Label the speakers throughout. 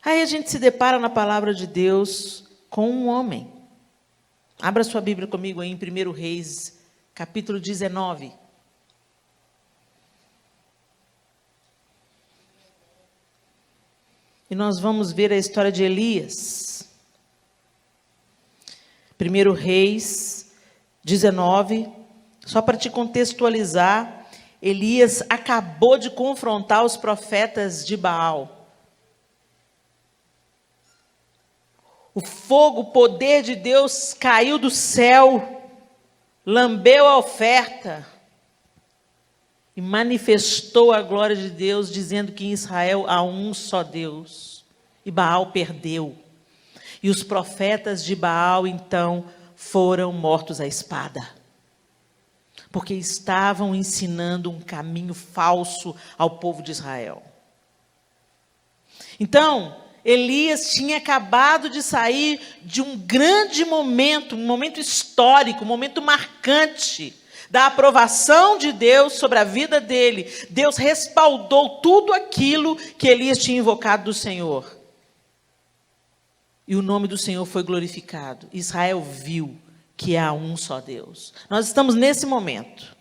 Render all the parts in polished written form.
Speaker 1: Aí a gente se depara na palavra de Deus com um homem. Abra sua Bíblia comigo aí em 1 Reis, capítulo 19. E nós vamos ver a história de Elias. 1 Reis 19, só para te contextualizar, Elias acabou de confrontar os profetas de Baal. O fogo, o poder de Deus caiu do céu, lambeu a oferta e manifestou a glória de Deus, dizendo que em Israel há um só Deus. E Baal perdeu. E os profetas de Baal, então, foram mortos à espada. Porque estavam ensinando um caminho falso ao povo de Israel. Então, Elias tinha acabado de sair de um grande momento, um momento histórico, um momento marcante, da aprovação de Deus sobre a vida dele. Deus respaldou tudo aquilo que Elias tinha invocado do Senhor. E o nome do Senhor foi glorificado. Israel viu que há um só Deus. Nós estamos nesse momento.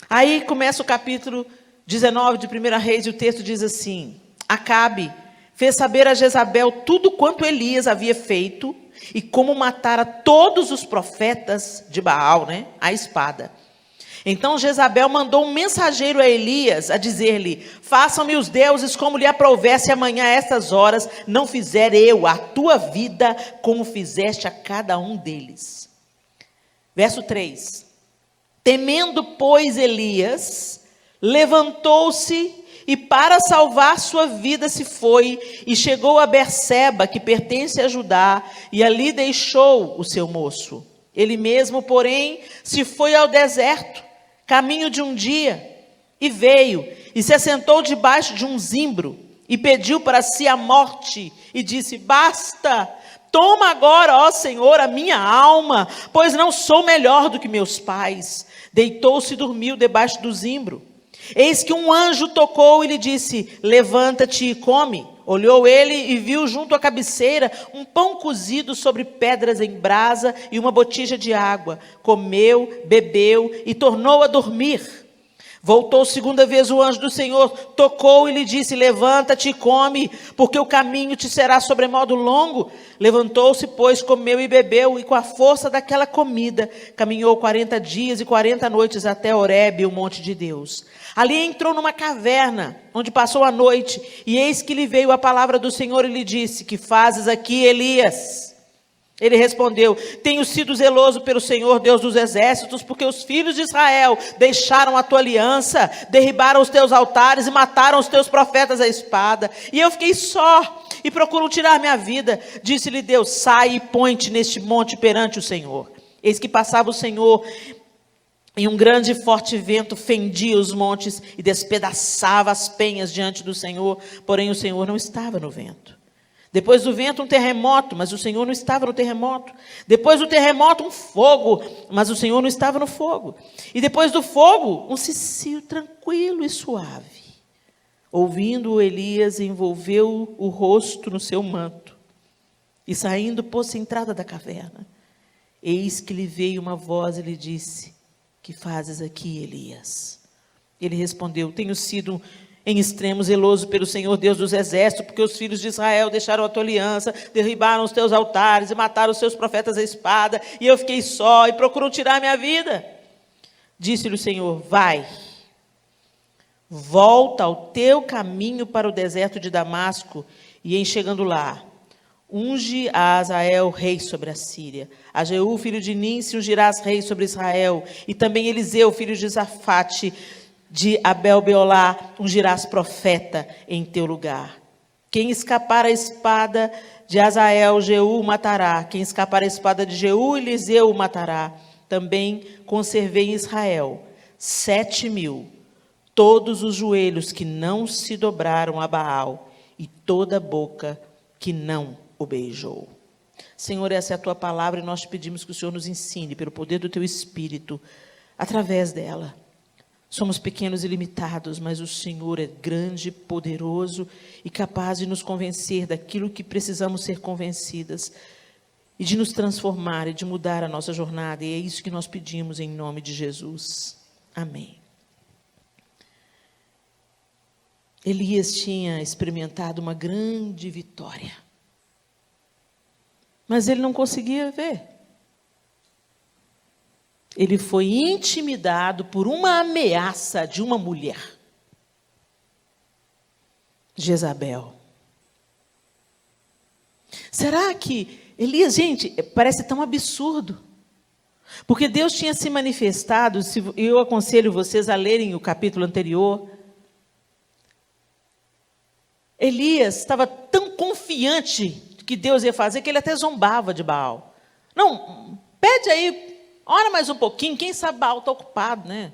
Speaker 1: Aí começa o capítulo 19 de 1 Reis, e o texto diz assim: Acabe fez saber a Jezabel tudo quanto Elias havia feito e como matara todos os profetas de Baal, à espada. Então Jezabel mandou um mensageiro a Elias a dizer-lhe: façam-me os deuses como lhe aprouver, se amanhã a estas horas não fizer eu a tua vida como fizeste a cada um deles. Verso 3. Temendo, pois, Elias, levantou-se e para salvar sua vida se foi e chegou a Berseba, que pertence a Judá, e ali deixou o seu moço. Ele mesmo, porém, se foi ao deserto, caminho de um dia, e veio, e se assentou debaixo de um zimbro, e pediu para si a morte, e disse: basta, toma agora, ó Senhor, a minha alma, pois não sou melhor do que meus pais. Deitou-se e dormiu debaixo do zimbro. Eis que um anjo tocou e lhe disse: levanta-te e come. Olhou ele e viu junto à cabeceira um pão cozido sobre pedras em brasa e uma botija de água. Comeu, bebeu e tornou a dormir. Voltou segunda vez o anjo do Senhor, tocou e lhe disse: levanta-te e come, porque o caminho te será sobremodo longo. Levantou-se, pois, comeu e bebeu, e com a força daquela comida, caminhou 40 dias e 40 noites até Horebe, o monte de Deus. Ali entrou numa caverna, onde passou a noite, e eis que lhe veio a palavra do Senhor e lhe disse: que fazes aqui, Elias? Ele respondeu: tenho sido zeloso pelo Senhor, Deus dos exércitos, porque os filhos de Israel deixaram a tua aliança, derribaram os teus altares e mataram os teus profetas à espada. E eu fiquei só e procuro tirar minha vida. Disse-lhe Deus: sai e põe-te neste monte perante o Senhor. Eis que passava o Senhor, e um grande e forte vento fendia os montes e despedaçava as penhas diante do Senhor, porém o Senhor não estava no vento. Depois do vento um terremoto, mas o Senhor não estava no terremoto. Depois do terremoto um fogo, mas o Senhor não estava no fogo. E depois do fogo um cicio tranquilo e suave. Ouvindo-o, Elias envolveu o rosto no seu manto e saindo pôs-se à entrada da caverna. Eis que lhe veio uma voz e lhe disse: que fazes aqui, Elias? Ele respondeu: tenho sido em extremo zeloso pelo Senhor Deus dos exércitos, porque os filhos de Israel deixaram a tua aliança, derribaram os teus altares e mataram os teus profetas à espada, e eu fiquei só e procuro tirar a minha vida. Disse-lhe o Senhor: vai, volta ao teu caminho para o deserto de Damasco, e em chegando lá, unge a Azael rei sobre a Síria. A Jeú, filho de Ninsi, ungirás rei sobre Israel, e também Eliseu, filho de Safate, de Abel-Beolá, ungirás profeta em teu lugar. Quem escapar a espada de Azael, Jeú o matará. Quem escapar a espada de Jeú, Eliseu o matará. Também conservei em Israel 7.000, todos os joelhos que não se dobraram a Baal, e toda a boca que não o beijou. Senhor, essa é a tua palavra, e nós te pedimos que o Senhor nos ensine, pelo poder do teu Espírito, através dela. Somos pequenos e limitados, mas o Senhor é grande, poderoso e capaz de nos convencer daquilo que precisamos ser convencidas e de nos transformar e de mudar a nossa jornada. E é isso que nós pedimos em nome de Jesus. Amém. Elias tinha experimentado uma grande vitória, mas ele não conseguia ver. Ele foi intimidado por uma ameaça de uma mulher, Jezabel. Será que Elias, gente, parece tão absurdo, porque Deus tinha se manifestado, eu aconselho vocês a lerem o capítulo anterior. Elias estava tão confiante que Deus ia fazer, que ele até zombava de Baal. Não, pede aí, ora mais um pouquinho, quem sabe Baal está ocupado, né?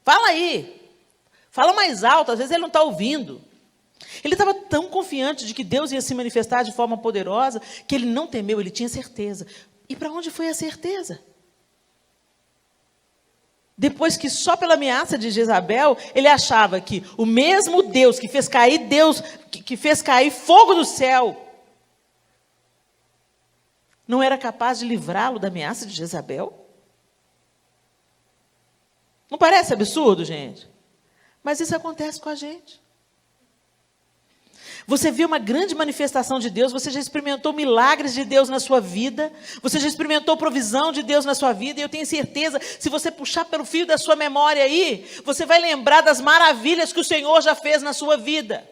Speaker 1: Fala aí, fala mais alto, às vezes ele não está ouvindo. Ele estava tão confiante de que Deus ia se manifestar de forma poderosa, que ele não temeu, ele tinha certeza. E para onde foi a certeza? Depois que só pela ameaça de Jezabel, ele achava que o mesmo Deus que fez cair fogo do céu, não era capaz de livrá-lo da ameaça de Jezabel? Não parece absurdo, gente? Mas isso acontece com a gente. Você viu uma grande manifestação de Deus, você já experimentou milagres de Deus na sua vida, você já experimentou provisão de Deus na sua vida, e eu tenho certeza, se você puxar pelo fio da sua memória aí, você vai lembrar das maravilhas que o Senhor já fez na sua vida.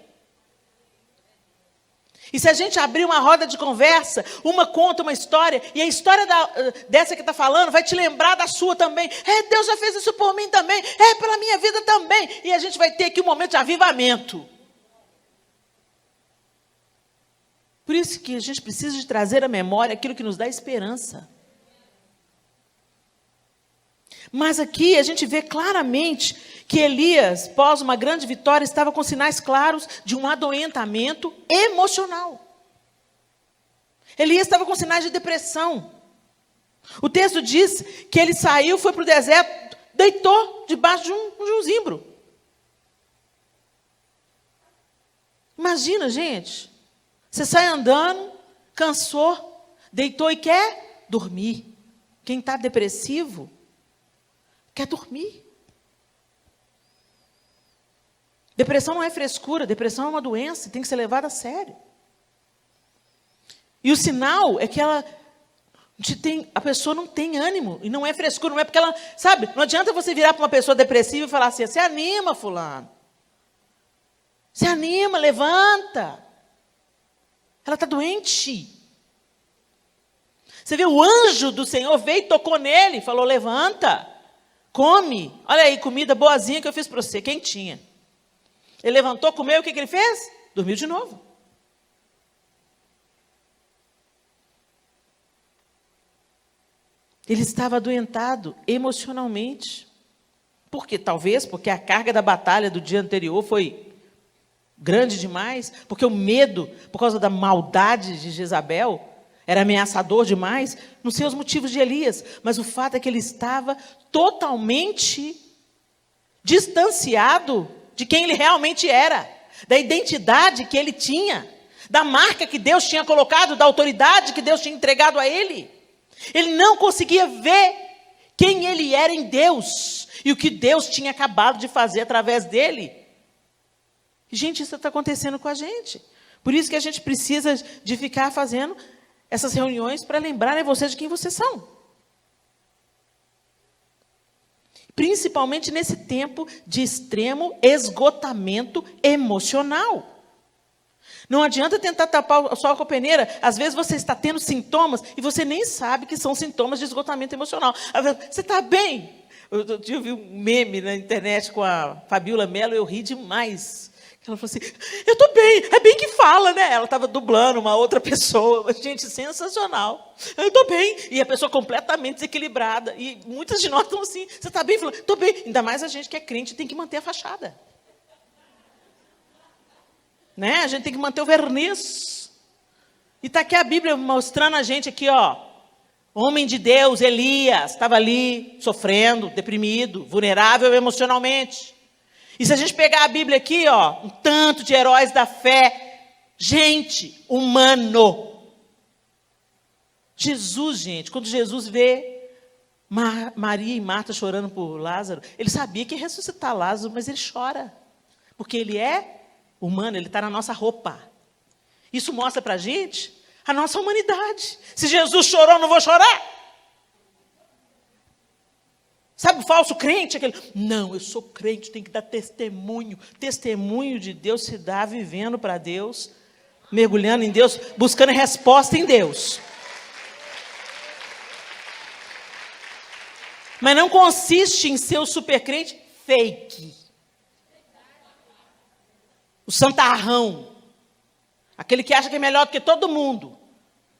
Speaker 1: E se a gente abrir uma roda de conversa, uma conta uma história, e a história dessa que está falando vai te lembrar da sua também. Deus já fez isso por mim também, pela minha vida também. E a gente vai ter aqui um momento de avivamento. Por isso que a gente precisa de trazer à memória aquilo que nos dá esperança. Mas aqui a gente vê claramente que Elias, após uma grande vitória, estava com sinais claros de um adoentamento emocional. Elias estava com sinais de depressão. O texto diz que ele saiu, foi para o deserto, deitou debaixo de um zimbro. Imagina, gente. Você sai andando, cansou, deitou e quer dormir. Quem está depressivo quer dormir. Depressão não é frescura, depressão é uma doença, tem que ser levada a sério. E o sinal é que a pessoa não tem ânimo, e não é frescura, não é porque ela, sabe, não adianta você virar para uma pessoa depressiva e falar assim, se anima, fulano. Se anima, levanta. Ela está doente. Você vê, o anjo do Senhor veio e tocou nele, falou, levanta, come. Olha aí, comida boazinha que eu fiz para você, quentinha. Ele levantou, comeu, o que ele fez? Dormiu de novo. Ele estava adoentado emocionalmente. Por quê? Talvez porque a carga da batalha do dia anterior foi grande demais, porque o medo, por causa da maldade de Jezabel, era ameaçador demais. Não sei os motivos de Elias, mas o fato é que ele estava totalmente distanciado de quem ele realmente era, da identidade que ele tinha, da marca que Deus tinha colocado, da autoridade que Deus tinha entregado a ele. Ele não conseguia ver quem ele era em Deus e o que Deus tinha acabado de fazer através dele. Gente, isso está acontecendo com a gente. Por isso que a gente precisa de ficar fazendo essas reuniões para lembrarem vocês de quem vocês são. Principalmente nesse tempo de extremo esgotamento emocional. Não adianta tentar tapar o sol com a peneira. Às vezes você está tendo sintomas e você nem sabe que são sintomas de esgotamento emocional. Você está bem? Eu vi um meme na internet com a Fabiola Mello, eu ri demais. Ela falou assim, eu estou bem, é bem que fala, né? Ela estava dublando uma outra pessoa, gente, sensacional. Eu estou bem, e a pessoa completamente desequilibrada. E muitas de nós estão assim, você está bem? Falando, estou bem. Ainda mais a gente que é crente tem que manter a fachada. Né? A gente tem que manter o verniz. E está aqui a Bíblia mostrando a gente aqui, ó, Homem de Deus, Elias, estava ali sofrendo, deprimido, vulnerável emocionalmente. E se a gente pegar a Bíblia aqui, ó, um tanto de heróis da fé, gente, humano. Jesus, gente, quando Jesus vê Maria e Marta chorando por Lázaro, ele sabia que ia ressuscitar Lázaro, mas ele chora. Porque ele é humano, ele está na nossa roupa. Isso mostra para a gente a nossa humanidade. Se Jesus chorou, eu não vou chorar. Sabe o falso crente? Aquele, não, eu sou crente, tem que dar testemunho. Testemunho de Deus se dá vivendo para Deus, mergulhando em Deus, buscando resposta em Deus. Mas não consiste em ser o supercrente fake. O santarrão. Aquele que acha que é melhor do que todo mundo.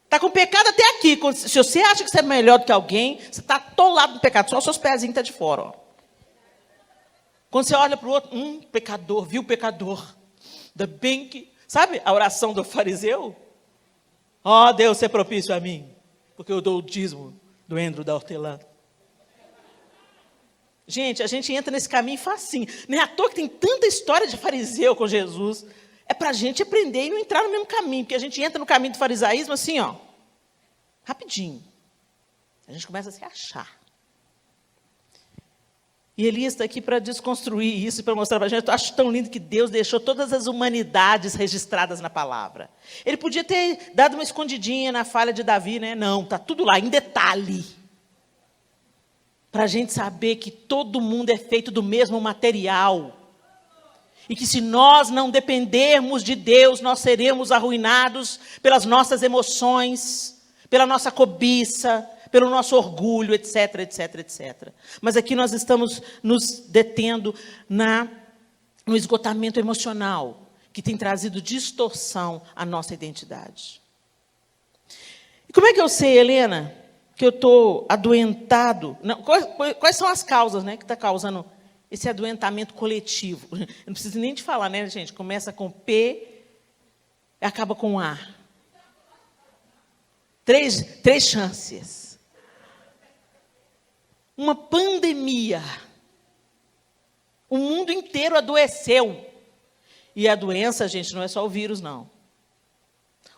Speaker 1: Está com pecado até aqui. Se você acha que você é melhor do que alguém, você está atolado no pecado. Só os seus pezinhos estão de fora. Ó. Quando você olha para o outro, pecador, viu pecador. Ainda bem que... Sabe a oração do fariseu? Ó, Deus, ser propício a mim. Porque eu dou o dízimo do endro da hortelã. Gente, a gente entra nesse caminho facinho. Não é à toa que tem tanta história de fariseu com Jesus. É para a gente aprender e não entrar no mesmo caminho. Porque a gente entra no caminho do farisaísmo assim, ó. Rapidinho. A gente começa a se achar. E Elias está aqui para desconstruir isso e para mostrar para a gente. Eu acho tão lindo que Deus deixou todas as humanidades registradas na palavra. Ele podia ter dado uma escondidinha na falha de Davi, né? Não, está tudo lá, em detalhe. Para a gente saber que todo mundo é feito do mesmo material. E que se nós não dependermos de Deus, nós seremos arruinados pelas nossas emoções, pela nossa cobiça, pelo nosso orgulho, etc, etc, etc. Mas aqui nós estamos nos detendo no esgotamento emocional, que tem trazido distorção à nossa identidade. E como é que eu sei, Helena, que eu estou adoentado? Não, quais são as causas, né, que está causando esse adoentamento coletivo? Eu não preciso nem te falar, né, gente? Começa com P e acaba com A. Três chances. Uma pandemia. O mundo inteiro adoeceu. E a doença, gente, não é só o vírus, não.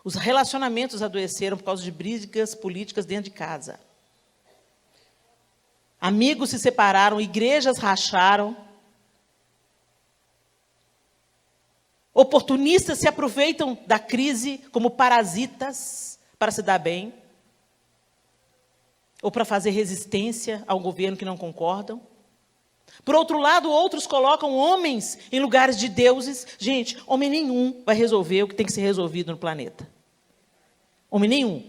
Speaker 1: Os relacionamentos adoeceram por causa de brigas políticas dentro de casa. Amigos se separaram, igrejas racharam. Oportunistas se aproveitam da crise como parasitas para se dar bem. Ou para fazer resistência a um governo que não concordam. Por outro lado, outros colocam homens em lugares de deuses. Gente, homem nenhum vai resolver o que tem que ser resolvido no planeta. Homem nenhum.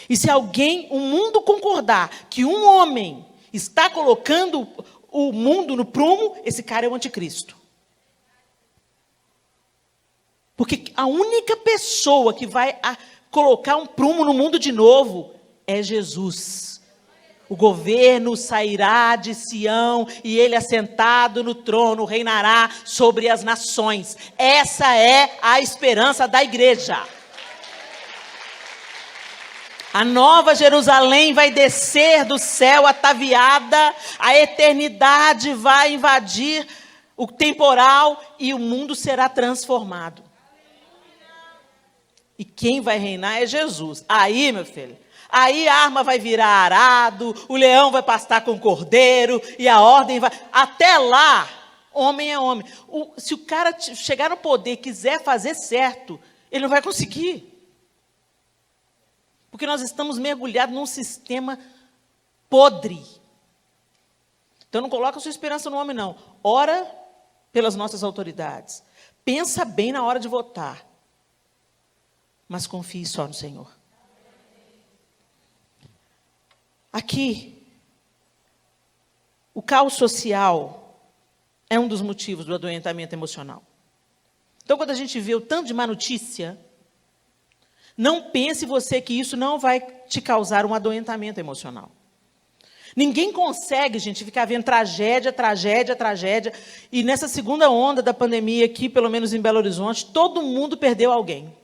Speaker 1: E se o mundo concordar que um homem está colocando o mundo no prumo, esse cara é o anticristo. Porque a única pessoa que vai colocar um prumo no mundo de novo é Jesus. O governo sairá de Sião e ele, assentado no trono, reinará sobre as nações. Essa é a esperança da igreja. A nova Jerusalém vai descer do céu ataviada, a eternidade vai invadir o temporal e o mundo será transformado. E quem vai reinar é Jesus. Aí, meu filho, aí a arma vai virar arado, o leão vai pastar com o cordeiro, e a ordem vai... Até lá, homem é homem. Se o cara chegar no poder e quiser fazer certo, ele não vai conseguir. Porque nós estamos mergulhados num sistema podre. Então não coloca a sua esperança no homem, não. Ora pelas nossas autoridades. Pensa bem na hora de votar. Mas confie só no Senhor. Aqui, o caos social é um dos motivos do adoentamento emocional. Então, quando a gente vê o tanto de má notícia, não pense você que isso não vai te causar um adoentamento emocional. Ninguém consegue, gente, ficar vendo tragédia, tragédia, tragédia. E nessa segunda onda da pandemia aqui, pelo menos em Belo Horizonte, todo mundo perdeu alguém.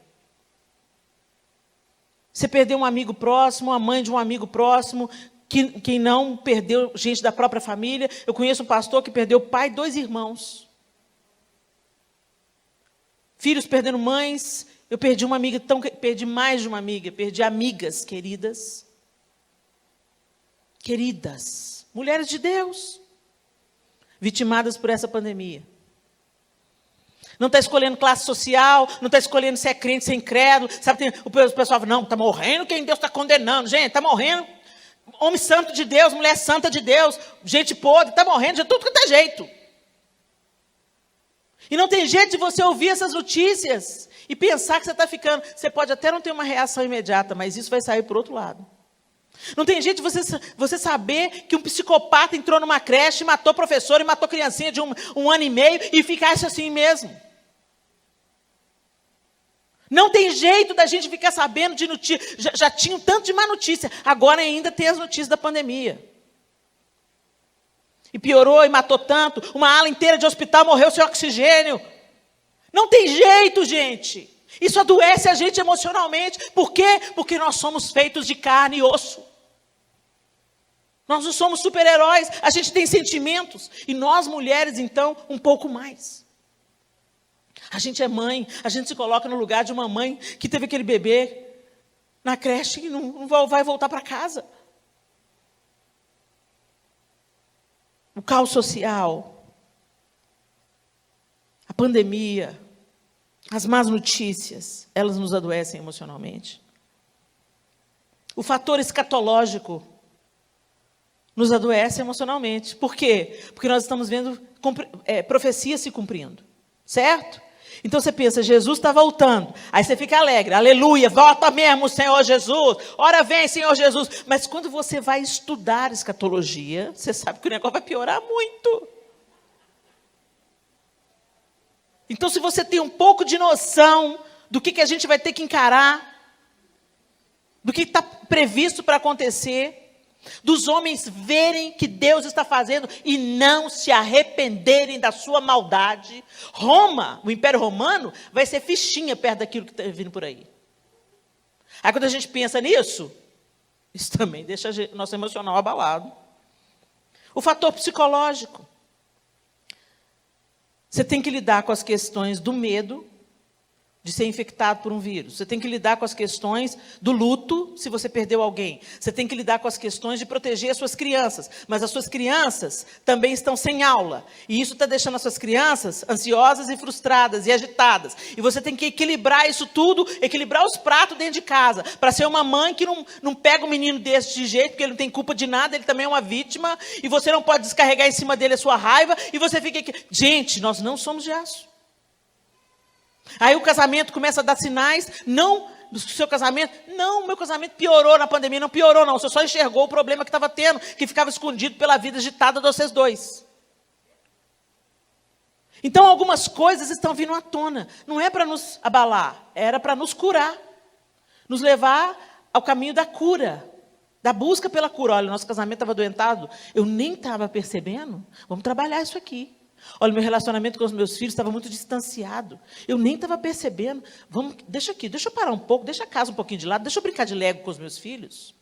Speaker 1: Você perdeu um amigo próximo, a mãe de um amigo próximo, quem não perdeu gente da própria família. Eu conheço um pastor que perdeu pai e 2 irmãos. Filhos perdendo mães. Eu perdi uma amiga, perdi mais de uma amiga, perdi amigas queridas. Queridas, mulheres de Deus, vitimadas por essa pandemia. Não está escolhendo classe social, não está escolhendo se é crente, se é incrédulo. Sabe, o pessoal fala, não, está morrendo quem Deus está condenando. Gente, está morrendo homem santo de Deus, mulher santa de Deus, gente podre, está morrendo de tudo quanto é jeito. E não tem jeito de você ouvir essas notícias e pensar que você está ficando. Você pode até não ter uma reação imediata, mas isso vai sair por outro lado. Não tem jeito de você saber que um psicopata entrou numa creche, matou professor e matou criancinha de um ano e meio e ficasse assim mesmo. Não tem jeito da gente ficar sabendo de notícia. Já tinha um tanto de má notícia. Agora ainda tem as notícias da pandemia. E piorou e matou tanto. Uma ala inteira de hospital morreu sem oxigênio. Não tem jeito, gente. Isso adoece a gente emocionalmente. Por quê? Porque nós somos feitos de carne e osso. Nós não somos super-heróis. A gente tem sentimentos. E nós, mulheres, então, um pouco mais. A gente é mãe, a gente se coloca no lugar de uma mãe que teve aquele bebê na creche e não vai voltar para casa. O caos social, a pandemia, as más notícias, elas nos adoecem emocionalmente. O fator escatológico nos adoece emocionalmente. Por quê? Porque nós estamos vendo profecias se cumprindo, certo? Então você pensa, Jesus está voltando. Aí você fica alegre, aleluia, volta mesmo, Senhor Jesus. Ora vem, Senhor Jesus. Mas quando você vai estudar escatologia, você sabe que o negócio vai piorar muito. Então se você tem um pouco de noção do que a gente vai ter que encarar, do que está previsto para acontecer, dos homens verem que Deus está fazendo e não se arrependerem da sua maldade. Roma, o Império Romano, vai ser fichinha perto daquilo que está vindo por aí. Aí quando a gente pensa nisso, isso também deixa o nosso emocional abalado. O fator psicológico. Você tem que lidar com as questões do medo de ser infectado por um vírus. Você tem que lidar com as questões do luto, se você perdeu alguém. Você tem que lidar com as questões de proteger as suas crianças. Mas as suas crianças também estão sem aula. E isso está deixando as suas crianças ansiosas e frustradas e agitadas. E você tem que equilibrar isso tudo, equilibrar os pratos dentro de casa, para ser uma mãe que não pega um menino desse de jeito, porque ele não tem culpa de nada, ele também é uma vítima, e você não pode descarregar em cima dele a sua raiva, e você fica aqui. Gente, nós não somos de aço. Aí o casamento começa a dar sinais, não do seu casamento, não, meu casamento piorou na pandemia, não piorou não, você só enxergou o problema que estava tendo, que ficava escondido pela vida agitada de vocês dois. Então algumas coisas estão vindo à tona, não é para nos abalar, era para nos curar, nos levar ao caminho da cura, da busca pela cura. Olha, nosso casamento estava adoentado, eu nem estava percebendo, vamos trabalhar isso aqui. Olha, meu relacionamento com os meus filhos estava muito distanciado. Eu nem estava percebendo. Deixa eu parar um pouco, deixa a casa um pouquinho de lado, deixa eu brincar de Lego com os meus filhos.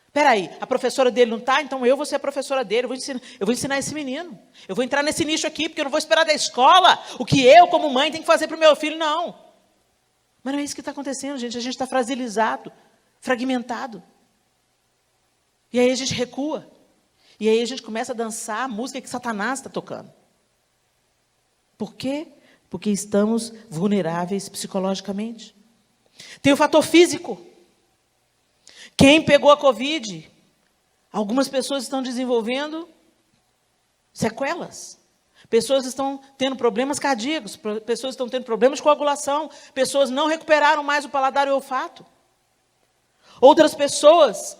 Speaker 1: Espera aí, a professora dele não está, então eu vou ser a professora dele, eu vou ensinar esse menino. Eu vou entrar nesse nicho aqui, porque eu não vou esperar da escola o que eu, como mãe, tenho que fazer para o meu filho, não. Mas não é isso que está acontecendo, gente. A gente está fragilizado, fragmentado. E aí a gente recua. E aí a gente começa a dançar a música que Satanás está tocando. Por quê? Porque estamos vulneráveis psicologicamente. Tem o fator físico. Quem pegou a Covid, algumas pessoas estão desenvolvendo sequelas. Pessoas estão tendo problemas cardíacos, pessoas estão tendo problemas de coagulação, pessoas não recuperaram mais o paladar e o olfato. Outras pessoas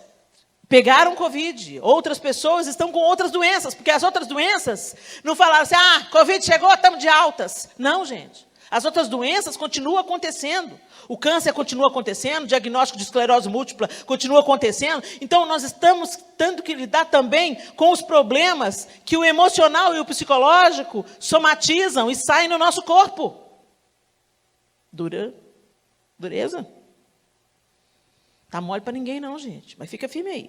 Speaker 1: pegaram Covid, outras pessoas estão com outras doenças, porque as outras doenças não falaram assim, Covid chegou, estamos de altas. Não, gente. As outras doenças continuam acontecendo. O câncer continua acontecendo, o diagnóstico de esclerose múltipla continua acontecendo. Então, nós estamos tendo que lidar também com os problemas que o emocional e o psicológico somatizam e saem no nosso corpo. Dureza? Tá mole para ninguém não, gente, mas fica firme aí.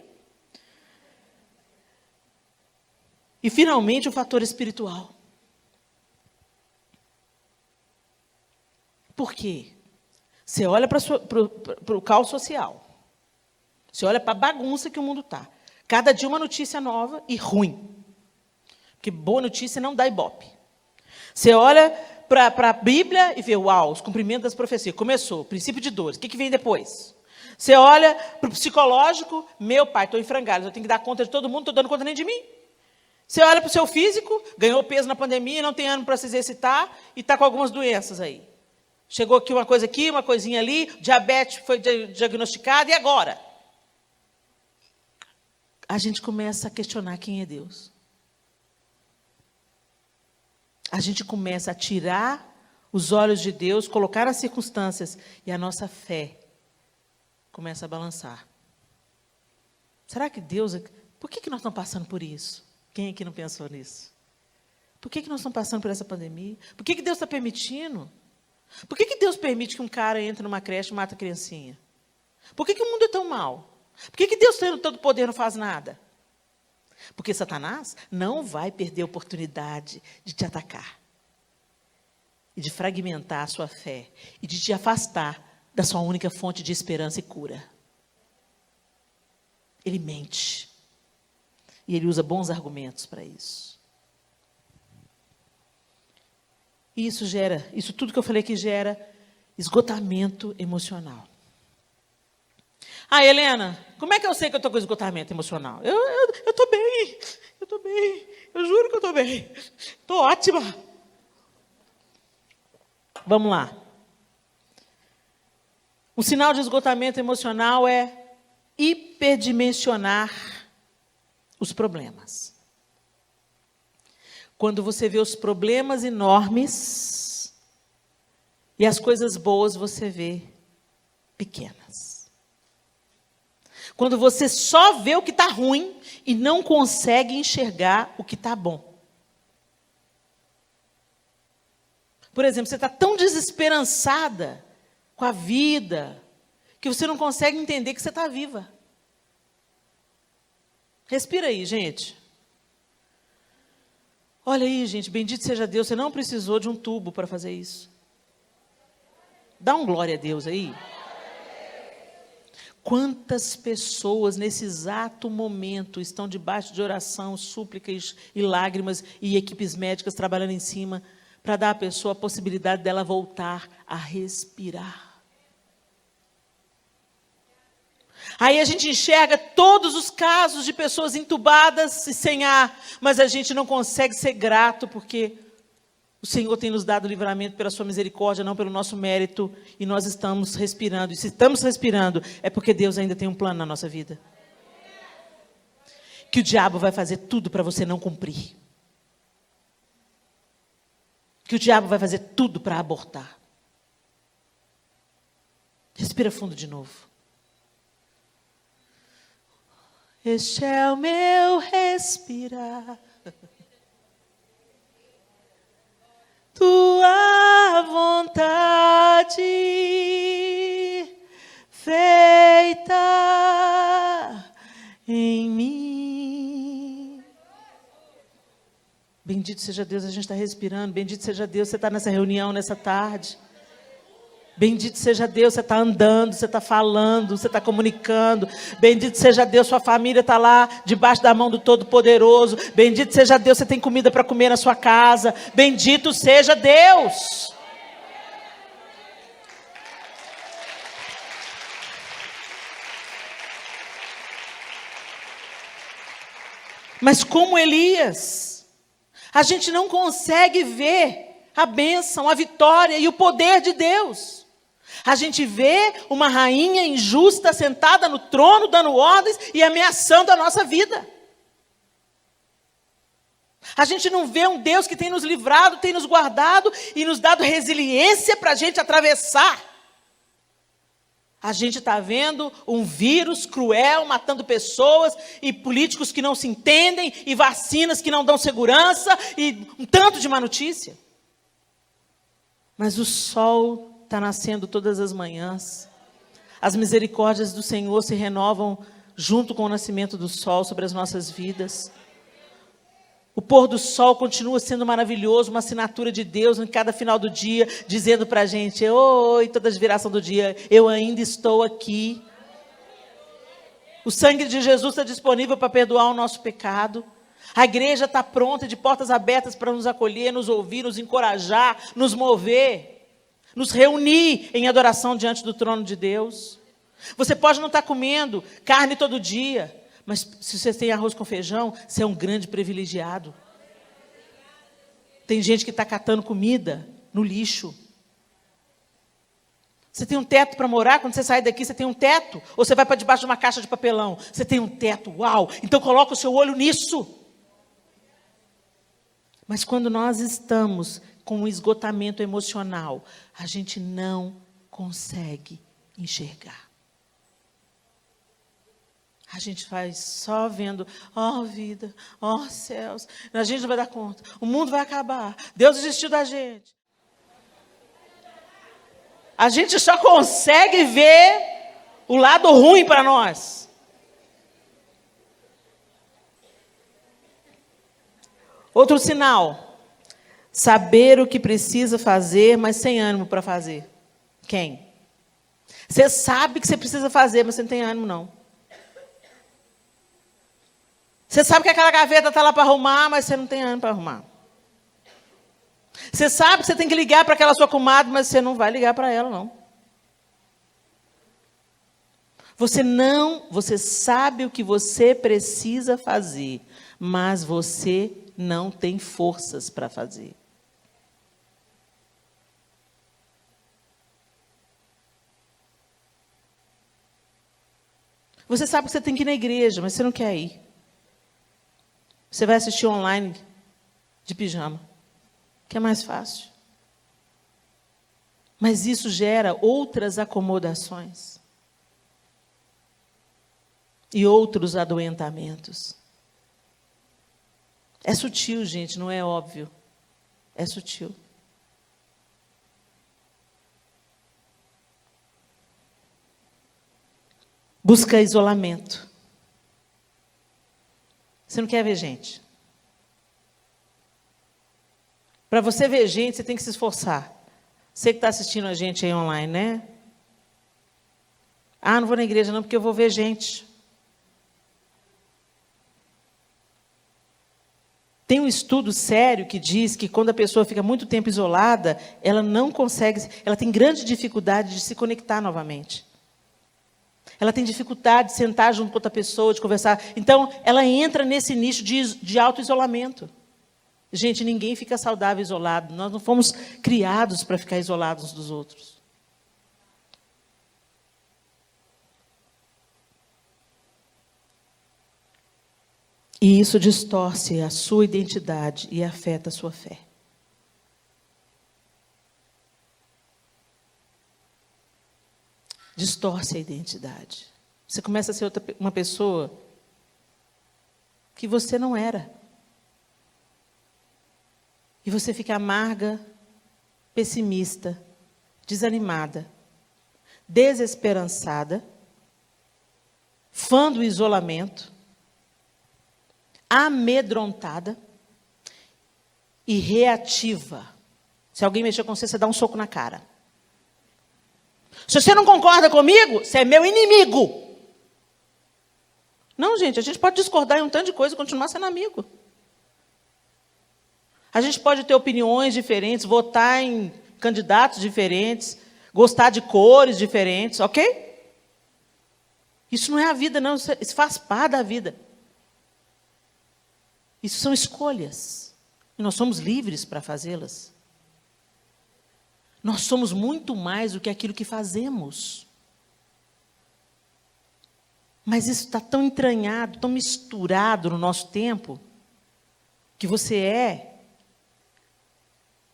Speaker 1: E, finalmente, o fator espiritual. Por quê? Você olha para o caos social. Você olha para a bagunça que o mundo está. Cada dia uma notícia nova e ruim. Porque boa notícia não dá ibope. Você olha para a Bíblia e vê, uau, os cumprimentos das profecias. Começou, princípio de dores. O que vem depois? Você olha para o psicológico, meu pai, estou em frangalhos, eu tenho que dar conta de todo mundo, não estou dando conta nem de mim. Você olha para o seu físico, ganhou peso na pandemia, não tem ânimo para se exercitar e está com algumas doenças aí. Chegou aqui, uma coisinha ali, diabetes foi diagnosticado, e agora? A gente começa a questionar quem é Deus. A gente começa a tirar os olhos de Deus, colocar as circunstâncias, e a nossa fé começa a balançar. Será que Deus... Por que nós estamos passando por isso? Quem aqui não pensou nisso? Por que nós estamos passando por essa pandemia? Por que Deus está permitindo? Por que Deus permite que um cara entre numa creche e mata a criancinha? Por que o mundo é tão mau? Por que Deus, tendo todo o poder, não faz nada? Porque Satanás não vai perder a oportunidade de te atacar. E de fragmentar a sua fé. E de te afastar da sua única fonte de esperança e cura. Ele mente. E ele usa bons argumentos para isso. E isso tudo que eu falei aqui gera esgotamento emocional. Ah, Helena, como é que eu sei que eu estou com esgotamento emocional? Eu estou bem, eu juro que eu estou bem. Estou ótima. Vamos lá. Um sinal de esgotamento emocional é hiperdimensionar os problemas. Quando você vê os problemas enormes e as coisas boas você vê pequenas. Quando você só vê o que está ruim e não consegue enxergar o que está bom. Por exemplo, você está tão desesperançada com a vida que você não consegue entender que você está viva. Respira aí, gente. Olha aí, gente, bendito seja Deus, você não precisou de um tubo para fazer isso. Dá um glória a Deus aí. Quantas pessoas nesse exato momento estão debaixo de oração, súplicas e lágrimas e equipes médicas trabalhando em cima para dar à pessoa a possibilidade dela voltar a respirar. Aí a gente enxerga todos os casos de pessoas entubadas e sem ar, mas a gente não consegue ser grato porque o Senhor tem nos dado livramento pela sua misericórdia, não pelo nosso mérito, e nós estamos respirando. E se estamos respirando, é porque Deus ainda tem um plano na nossa vida. Que o diabo vai fazer tudo para você não cumprir. Que o diabo vai fazer tudo para abortar. Respira fundo de novo. Este é o meu respirar. Tua vontade feita em mim. Bendito seja Deus, a gente está respirando. Bendito seja Deus, você está nessa reunião, nessa tarde. Bendito seja Deus, você está andando, você está falando, você está comunicando. Bendito seja Deus, sua família está lá, debaixo da mão do Todo-Poderoso. Bendito seja Deus, você tem comida para comer na sua casa. Bendito seja Deus. Mas como Elias, a gente não consegue ver a bênção, a vitória e o poder de Deus. A gente vê uma rainha injusta sentada no trono, dando ordens e ameaçando a nossa vida. A gente não vê um Deus que tem nos livrado, tem nos guardado e nos dado resiliência para a gente atravessar. A gente está vendo um vírus cruel matando pessoas e políticos que não se entendem e vacinas que não dão segurança e um tanto de má notícia. Mas o sol está nascendo todas as manhãs. As misericórdias do Senhor se renovam junto com o nascimento do sol sobre as nossas vidas. O pôr do sol continua sendo maravilhoso, uma assinatura de Deus em cada final do dia, dizendo para a gente: oi, toda a viração do dia, eu ainda estou aqui. O sangue de Jesus está disponível para perdoar o nosso pecado. A igreja está pronta, de portas abertas para nos acolher, nos ouvir, nos encorajar, nos mover, nos reunir em adoração diante do trono de Deus. Você pode não estar comendo carne todo dia, mas se você tem arroz com feijão, você é um grande privilegiado. Tem gente que está catando comida no lixo. Você tem um teto para morar? Quando você sai daqui, você tem um teto? Ou você vai para debaixo de uma caixa de papelão? Você tem um teto, uau! Então coloca o seu olho nisso. Mas quando nós estamos com um esgotamento emocional, a gente não consegue enxergar. A gente vai só vendo, vida, céus, a gente não vai dar conta, o mundo vai acabar, Deus desistiu da gente. A gente só consegue ver o lado ruim para nós. Outro sinal, saber o que precisa fazer, mas sem ânimo para fazer. Quem? Você sabe que você precisa fazer, mas você não tem ânimo, não. Você sabe que aquela gaveta está lá para arrumar, mas você não tem ânimo para arrumar. Você sabe que você tem que ligar para aquela sua comadre, mas você não vai ligar para ela, não. Você sabe o que você precisa fazer, mas você não tem forças para fazer. Você sabe que você tem que ir na igreja, mas você não quer ir. Você vai assistir online de pijama, que é mais fácil. Mas isso gera outras acomodações. E outros adoentamentos. É sutil, gente, não é óbvio. É sutil. Busca isolamento. Você não quer ver gente. Para você ver gente, você tem que se esforçar. Você que está assistindo a gente aí online, né? Não vou na igreja não, porque eu vou ver gente. Tem um estudo sério que diz que quando a pessoa fica muito tempo isolada, ela não consegue, ela tem grande dificuldade de se conectar novamente. Ela tem dificuldade de sentar junto com outra pessoa, de conversar. Então, ela entra nesse nicho de auto-isolamento. Gente, ninguém fica saudável isolado. Nós não fomos criados para ficar isolados uns dos outros. E isso distorce a sua identidade e afeta a sua fé. Distorce a identidade. Você começa a ser uma pessoa que você não era. E você fica amarga, pessimista, desanimada, desesperançada, fã do isolamento, amedrontada e reativa. Se alguém mexer com você, você dá um soco na cara. Se você não concorda comigo, você é meu inimigo. Não, gente, a gente pode discordar em um tanto de coisa e continuar sendo amigo. A gente pode ter opiniões diferentes, votar em candidatos diferentes, gostar de cores diferentes, ok? Isso não é a vida, não. Isso faz parte da vida. Isso são escolhas. E nós somos livres para fazê-las. Nós somos muito mais do que aquilo que fazemos. Mas isso está tão entranhado, tão misturado no nosso tempo, que você é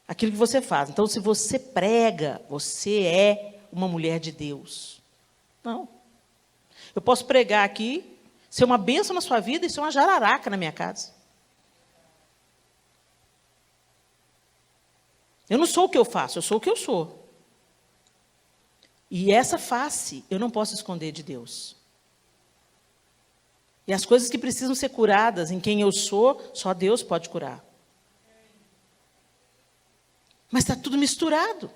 Speaker 1: aquilo que você faz. Então, se você prega, você é uma mulher de Deus. Não. Eu posso pregar aqui, ser uma bênção na sua vida e ser uma jararaca na minha casa. Eu não sou o que eu faço, eu sou o que eu sou. E essa face eu não posso esconder de Deus. E as coisas que precisam ser curadas em quem eu sou, só Deus pode curar. Mas está tudo misturado.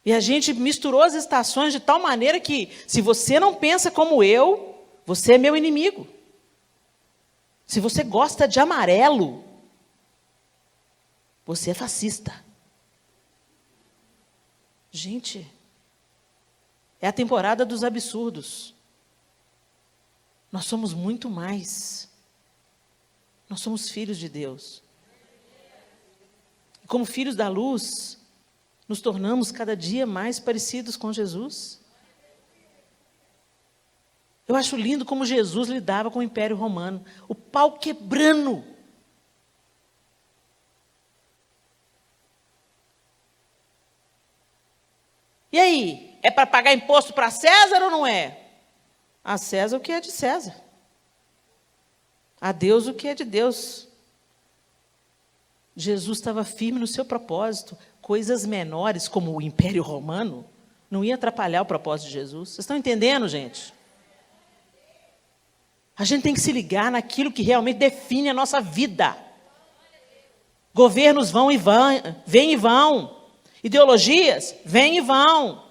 Speaker 1: E a gente misturou as estações de tal maneira que, se você não pensa como eu, você é meu inimigo. Se você gosta de amarelo, você é fascista. Gente, é a temporada dos absurdos. Nós somos muito mais. Nós somos filhos de Deus. E como filhos da luz, nos tornamos cada dia mais parecidos com Jesus. Eu acho lindo como Jesus lidava com o Império Romano. O pau quebrando. E aí? É para pagar imposto para César ou não é? A César o que é de César. A Deus o que é de Deus. Jesus estava firme no seu propósito. Coisas menores, como o Império Romano, não ia atrapalhar o propósito de Jesus. Vocês estão entendendo, gente? A gente tem que se ligar naquilo que realmente define a nossa vida. Governos vêm e vão. Ideologias vêm e vão.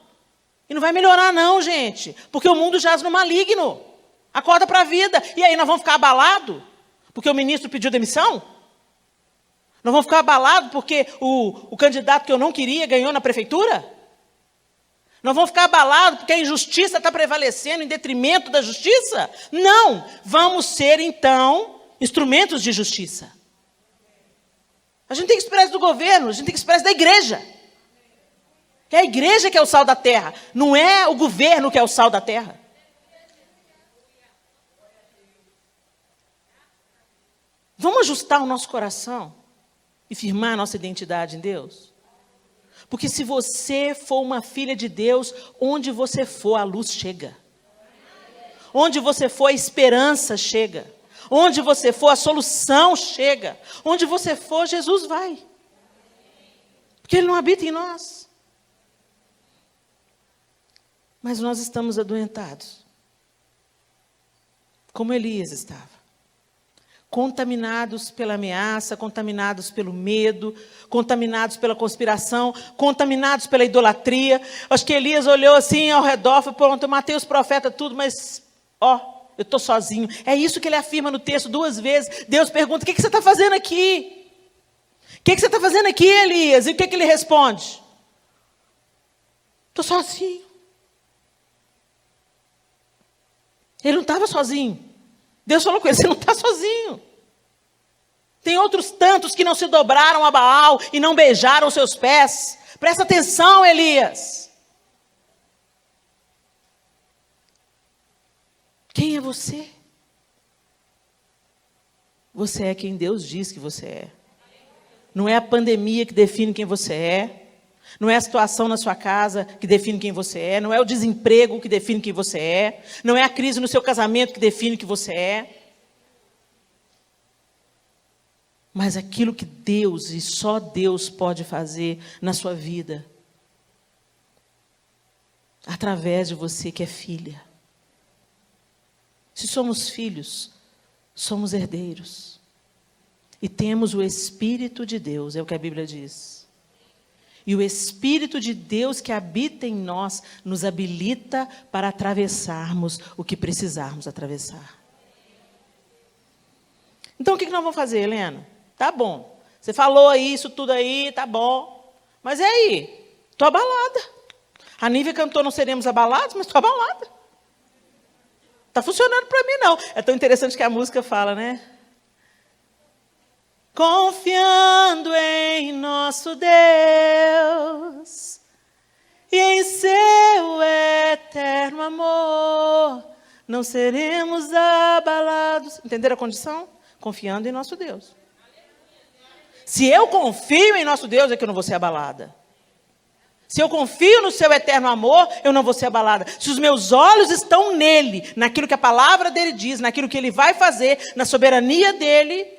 Speaker 1: E não vai melhorar não, gente. Porque o mundo jaz no maligno. Acorda para a vida. E aí, nós vamos ficar abalados? Porque o ministro pediu demissão? Nós vamos ficar abalados porque o candidato que eu não queria ganhou na prefeitura? Nós vamos ficar abalados porque a injustiça está prevalecendo em detrimento da justiça? Não! Vamos ser, então, instrumentos de justiça. A gente tem que esperar isso do governo, a gente tem que esperar isso da igreja. É a igreja que é o sal da terra, não é o governo que é o sal da terra. Vamos ajustar o nosso coração e firmar a nossa identidade em Deus? Porque se você for uma filha de Deus, onde você for, a luz chega. Onde você for, a esperança chega. Onde você for, a solução chega. Onde você for, Jesus vai. Porque Ele não habita em nós. Mas nós estamos adoentados. Como Elias estava. Contaminados pela ameaça, contaminados pelo medo, contaminados pela conspiração, contaminados pela idolatria. Acho que Elias olhou assim ao redor, falou, pronto, eu matei os profetas tudo, mas, eu estou sozinho. É isso que ele afirma no texto 2 vezes. Deus pergunta, o que você está fazendo aqui? O que você está fazendo aqui, Elias? E o que ele responde? Estou sozinho. Ele não estava sozinho. Deus falou com ele, você não está sozinho. Tem outros tantos que não se dobraram a Baal e não beijaram seus pés. Presta atenção, Elias. Quem é você? Você é quem Deus diz que você é. Não é a pandemia que define quem você é. Não é a situação na sua casa que define quem você é. Não é o desemprego que define quem você é. Não é a crise no seu casamento que define quem você é. Mas aquilo que Deus e só Deus pode fazer na sua vida. Através de você que é filha. Se somos filhos, somos herdeiros. E temos o Espírito de Deus, é o que a Bíblia diz. E o Espírito de Deus que habita em nós nos habilita para atravessarmos o que precisarmos atravessar. Então, o que nós vamos fazer, Helena? Tá bom. Você falou aí, isso tudo aí, tá bom. Mas e aí? Estou abalada. A Nívia cantou Não Seremos Abalados, mas estou abalada. Está funcionando para mim, não. É tão interessante que a música fala, né? Confiando em nosso Deus e em seu eterno amor, não seremos abalados. Entenderam a condição? Confiando em nosso Deus. Se eu confio em nosso Deus, é que eu não vou ser abalada. Se eu confio no seu eterno amor, eu não vou ser abalada. Se os meus olhos estão nele, naquilo que a palavra dele diz, naquilo que ele vai fazer, na soberania dele,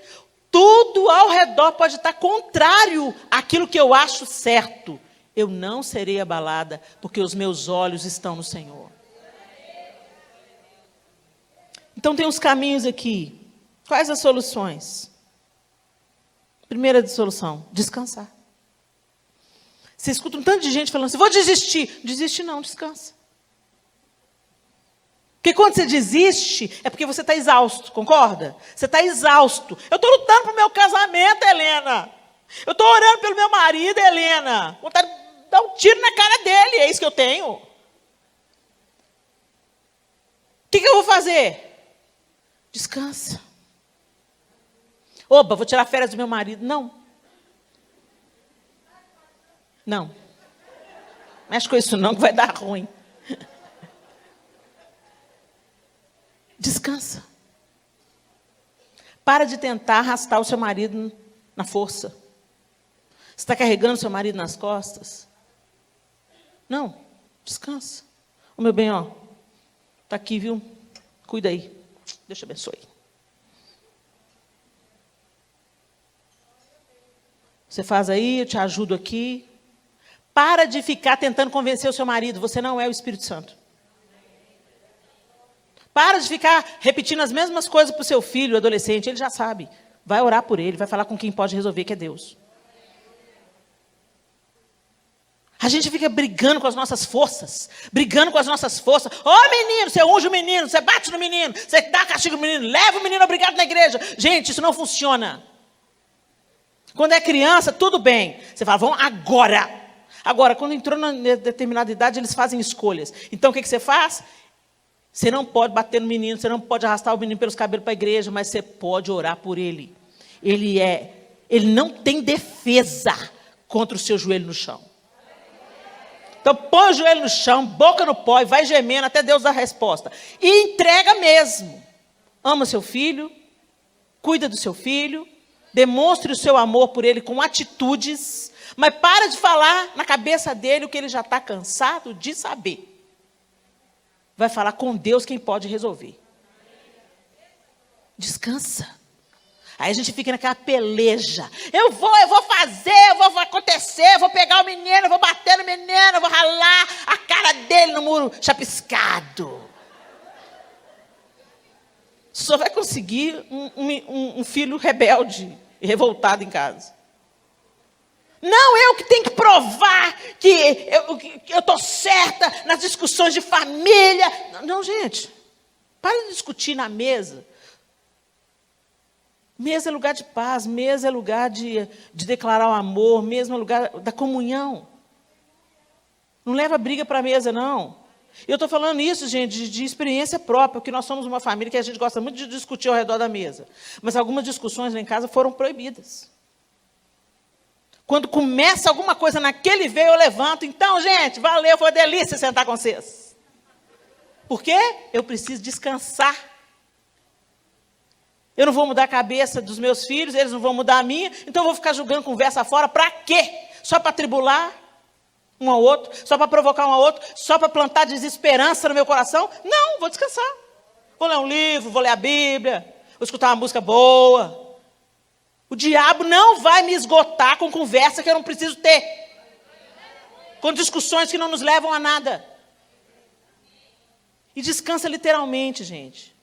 Speaker 1: tudo ao redor pode estar contrário àquilo que eu acho certo. eu não serei abalada, porque os meus olhos estão no Senhor. Então tem uns caminhos aqui. Quais as soluções? Primeira solução, descansar. Você escuta um tanto de gente falando assim, vou desistir. Desiste não, descansa. Porque quando você desiste, é porque você está exausto, concorda? Você está exausto. Eu estou lutando para o meu casamento, Helena. Eu estou orando pelo meu marido, Helena. Vontade de dar um tiro na cara dele, é isso que eu tenho. O que eu vou fazer? Descansa. Oba, vou tirar férias do meu marido. Não. Não. Mexe com isso não, que vai dar ruim. Descansa. Para de tentar arrastar o seu marido na força. Você está carregando o seu marido nas costas? Não, descansa. Ô meu bem, ó, está aqui, viu? Cuida aí. Deus te abençoe. Você faz aí, eu te ajudo aqui. Para de ficar tentando convencer o seu marido. Você não é o Espírito Santo. Para de ficar repetindo as mesmas coisas para o seu filho, adolescente. Ele já sabe. Vai orar por ele, vai falar com quem pode resolver, que é Deus. A gente fica brigando com as nossas forças. Brigando com as nossas forças. Ô menino, você unge o menino, você bate no menino, você dá castigo no menino, leva o menino obrigado na igreja. Gente, isso não funciona. Quando é criança, tudo bem. Você fala, vamos agora. Agora, quando entrou na determinada idade, eles fazem escolhas. Então, o que você faz? Você não pode bater no menino, você não pode arrastar o menino pelos cabelos para a igreja, mas você pode orar por ele. Ele não tem defesa contra o seu joelho no chão. Então, põe o joelho no chão, boca no pó e vai gemendo até Deus dar a resposta. E entrega mesmo. Ama seu filho, cuida do seu filho, demonstre o seu amor por ele com atitudes, mas para de falar na cabeça dele o que ele já está cansado de saber. Vai falar com Deus quem pode resolver. Descansa. Aí a gente fica naquela peleja. Eu vou fazer, vai acontecer, vou pegar o menino, vou bater no menino, vou ralar a cara dele no muro chapiscado. Só vai conseguir um filho rebelde e revoltado em casa. Não, eu que tenho que provar que eu estou certa nas discussões de família. Não, gente. Para de discutir na mesa. Mesa é lugar de paz, mesa é lugar de declarar o amor, mesa é lugar da comunhão. Não leva briga para a mesa, não. Eu estou falando isso, gente, de experiência própria, porque nós somos uma família que a gente gosta muito de discutir ao redor da mesa. Mas algumas discussões lá em casa foram proibidas. Quando começa alguma coisa naquele veio, eu levanto. Então, gente, valeu, foi uma delícia sentar com vocês. Por quê? Eu preciso descansar. Eu não vou mudar a cabeça dos meus filhos, eles não vão mudar a minha, então eu vou ficar julgando conversa fora, para quê? Só para tribular um ao outro? Só para provocar um ao outro? Só para plantar desesperança no meu coração? Não, vou descansar. Vou ler um livro, vou ler a Bíblia, vou escutar uma música boa. O diabo não vai me esgotar com conversa que eu não preciso ter. Com discussões que não nos levam a nada. E descansa literalmente, gente.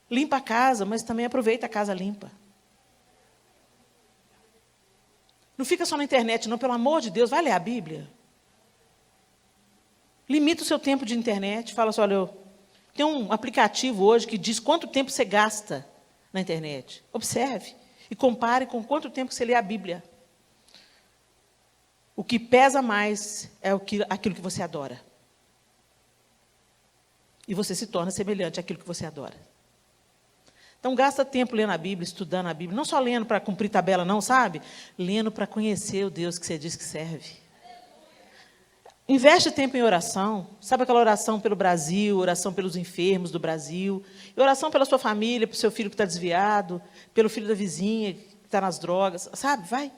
Speaker 1: Limpa a casa, mas também aproveita a casa limpa. Não fica só na internet, não, pelo amor de Deus, vai ler a Bíblia. Limita o seu tempo de internet. Fala assim, olha, tem um aplicativo hoje que diz quanto tempo você gasta na internet. Observe e compare com quanto tempo você lê a Bíblia. O que pesa mais é aquilo que você adora. E você se torna semelhante àquilo que você adora. Então, gasta tempo lendo a Bíblia, estudando a Bíblia. Não só lendo para cumprir tabela, não, sabe? Lendo para conhecer o Deus que você diz que serve. Investe tempo em oração. Sabe aquela oração pelo Brasil, oração pelos enfermos do Brasil, e oração pela sua família, pelo seu filho que está desviado, pelo filho da vizinha que está nas drogas. Sabe? Vai.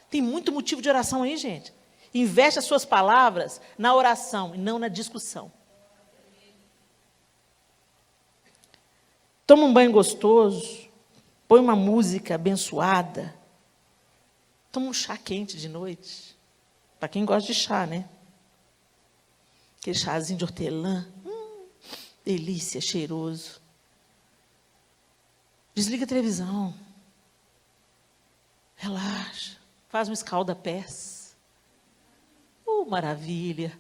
Speaker 1: Tem muito motivo de oração aí, gente. Investe as suas palavras na oração e não na discussão. Toma um banho gostoso, põe uma música abençoada, toma um chá quente de noite. Para quem gosta de chá, né? Aquele chazinho de hortelã. Delícia, cheiroso. Desliga a televisão. Relaxa. Faz um escalda-pés. Maravilha.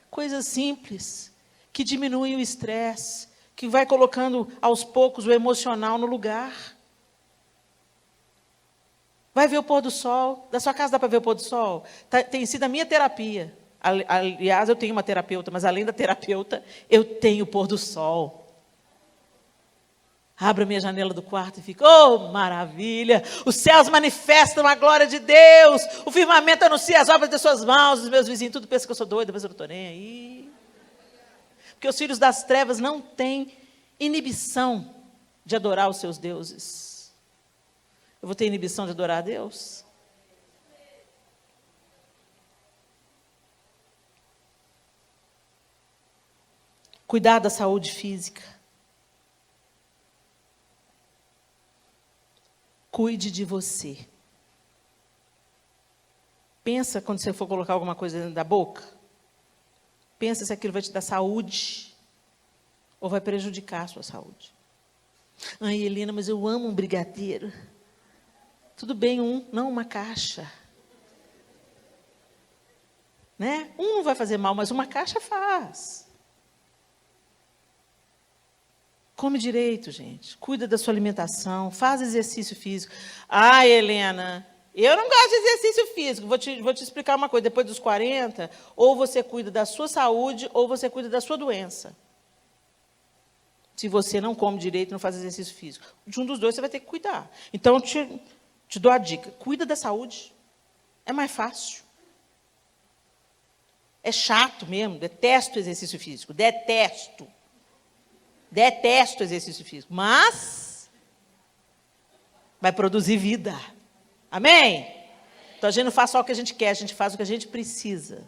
Speaker 1: Coisas simples, que diminuem o estresse, que vai colocando aos poucos o emocional no lugar. Vai ver o pôr do sol. Da sua casa dá para ver o pôr do sol? Tem sido a minha terapia. Aliás, eu tenho uma terapeuta, mas além da terapeuta, eu tenho o pôr do sol. Abro a minha janela do quarto e fico, maravilha! Os céus manifestam a glória de Deus, o firmamento anuncia as obras de suas mãos, os meus vizinhos tudo pensam que eu sou doida, mas eu não estou nem aí. Porque os filhos das trevas não têm inibição de adorar os seus deuses. Eu vou ter inibição de adorar a Deus? Cuidar da saúde física. Cuide de você. Pensa quando você for colocar alguma coisa dentro da boca. Pensa se aquilo vai te dar saúde ou vai prejudicar a sua saúde. Ai, Helena, mas eu amo um brigadeiro. Tudo bem, não uma caixa. Né? Um não vai fazer mal, mas uma caixa faz. Come direito, gente. Cuida da sua alimentação. Faz exercício físico. Ah, Helena, eu não gosto de exercício físico. Vou te explicar uma coisa. Depois dos 40, ou você cuida da sua saúde, ou você cuida da sua doença. Se você não come direito, não faz exercício físico. De um dos dois, você vai ter que cuidar. Então, te dou a dica. Cuida da saúde. É mais fácil. É chato mesmo. Detesto exercício físico. Detesto exercício físico, mas vai produzir vida. Amém? Então a gente não faz só o que a gente quer, a gente faz o que a gente precisa.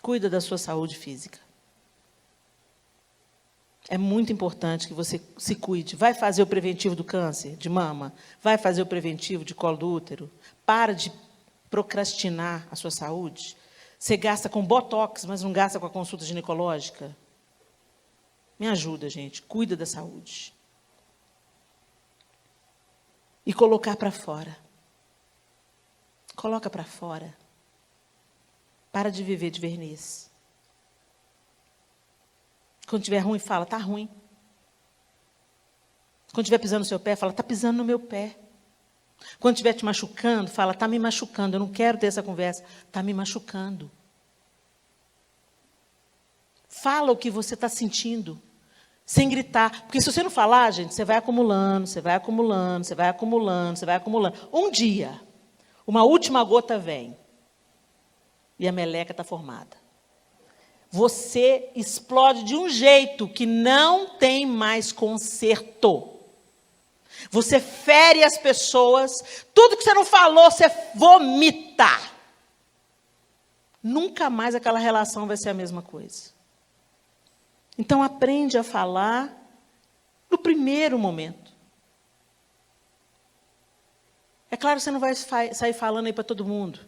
Speaker 1: Cuida da sua saúde física. É muito importante que você se cuide. Vai fazer o preventivo do câncer de mama? Vai fazer o preventivo de colo do útero? Para de procrastinar a sua saúde. Você gasta com botox, mas não gasta com a consulta ginecológica? Me ajuda, gente. Cuida da saúde. E colocar para fora. Coloca para fora. Para de viver de verniz. Quando estiver ruim, fala, está ruim. Quando estiver pisando no seu pé, fala, está pisando no meu pé. Quando estiver te machucando, fala, está me machucando. Eu não quero ter essa conversa. Está me machucando. Fala o que você está sentindo. Sem gritar. Porque se você não falar, gente, você vai acumulando, você vai acumulando, você vai acumulando, você vai acumulando. Um dia, uma última gota vem. E a meleca está formada. Você explode de um jeito que não tem mais conserto. Você fere as pessoas. Tudo que você não falou, você vomita. Nunca mais aquela relação vai ser a mesma coisa. Então, aprende a falar no primeiro momento. É claro que você não vai sair falando aí para todo mundo.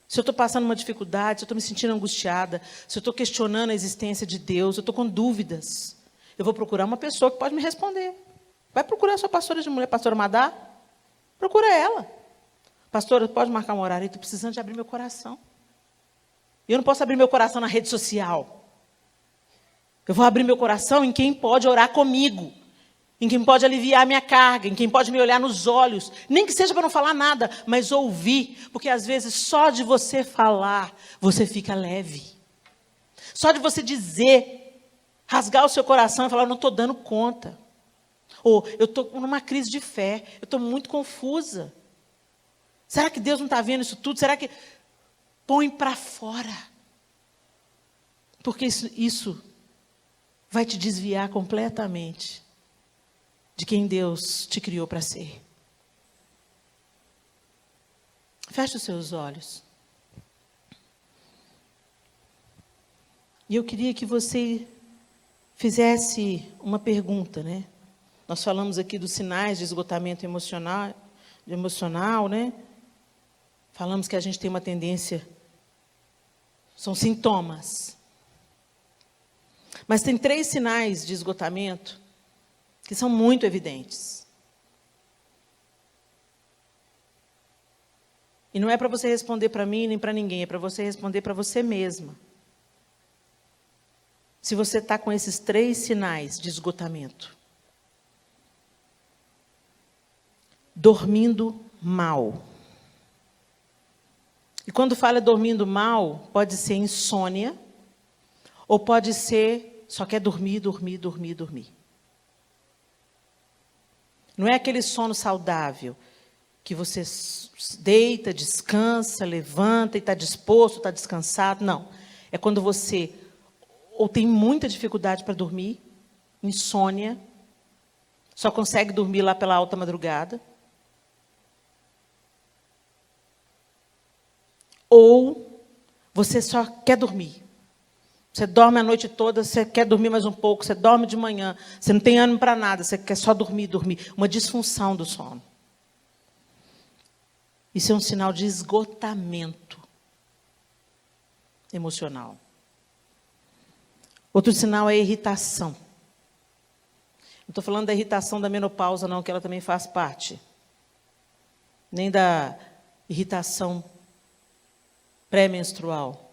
Speaker 1: Se eu estou passando uma dificuldade, se eu estou me sentindo angustiada, se eu estou questionando a existência de Deus, eu estou com dúvidas, eu vou procurar uma pessoa que pode me responder. Vai procurar a sua pastora de mulher, pastora Madá. Procura ela. Pastora, pode marcar um horário? Eu estou precisando de abrir meu coração. E eu não posso abrir meu coração na rede social. Eu vou abrir meu coração em quem pode orar comigo, em quem pode aliviar a minha carga, em quem pode me olhar nos olhos, nem que seja para não falar nada, mas ouvir, porque às vezes só de você falar, você fica leve. Só de você dizer, rasgar o seu coração e falar, eu não estou dando conta. Ou, eu estou numa crise de fé, eu estou muito confusa. Será que Deus não está vendo isso tudo? Será que... Põe para fora. Porque isso vai te desviar completamente de quem Deus te criou para ser. Feche os seus olhos. E eu queria que você fizesse uma pergunta, né? Nós falamos aqui dos sinais de esgotamento emocional, né? falamos que a gente tem uma tendência, são sintomas. Mas tem 3 sinais de esgotamento que são muito evidentes. E não é para você responder para mim nem para ninguém, é para você responder para você mesma. Se você está com esses 3 sinais de esgotamento. Dormindo mal. E quando fala dormindo mal, pode ser insônia, ou pode ser só quer dormir, dormir, dormir, dormir. Não é aquele sono saudável, que você deita, descansa, levanta e está disposto, está descansado. Não. É quando você ou tem muita dificuldade para dormir, insônia, só consegue dormir lá pela alta madrugada. Ou você só quer dormir. Você dorme a noite toda, você quer dormir mais um pouco, você dorme de manhã, você não tem ânimo para nada, você quer só dormir, dormir. Uma disfunção do sono. Isso é um sinal de esgotamento emocional. Outro sinal é a irritação. Não estou falando da irritação da menopausa, não, que ela também faz parte. Nem da irritação pré-menstrual.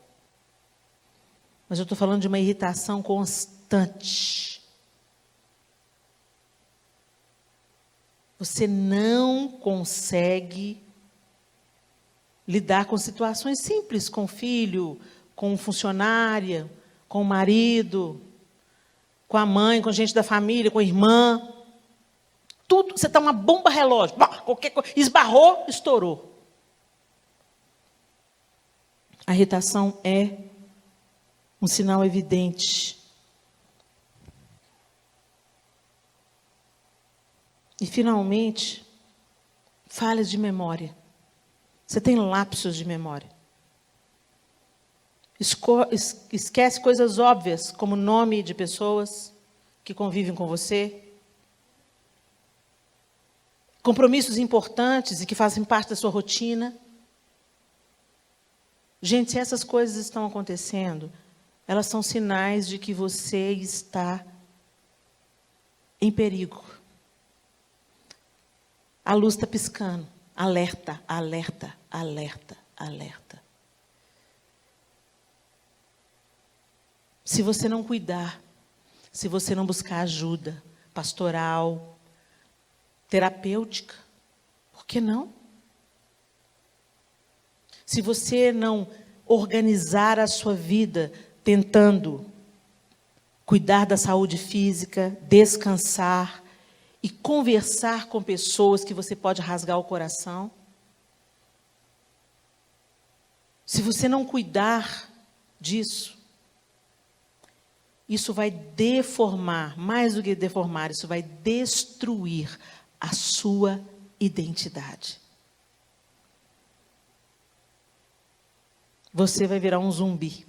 Speaker 1: Mas eu estou falando de uma irritação constante. Você não consegue lidar com situações simples, com o filho, com funcionária, com o marido, com a mãe, com gente da família, com a irmã. Tudo, você está uma bomba relógio. Qualquer coisa, esbarrou, estourou. A irritação é um sinal evidente. E, finalmente, falhas de memória. Você tem lapsos de memória. Esquece coisas óbvias, como nome de pessoas que convivem com você. Compromissos importantes e que fazem parte da sua rotina. Gente, se essas coisas estão acontecendo, elas são sinais de que você está em perigo. A luz está piscando. Alerta, alerta, alerta, alerta. Se você não cuidar, se você não buscar ajuda pastoral, terapêutica, por que não? Se você não organizar a sua vida tentando cuidar da saúde física, descansar e conversar com pessoas que você pode rasgar o coração, se você não cuidar disso, isso vai deformar, mais do que deformar, isso vai destruir a sua identidade. Você vai virar um zumbi.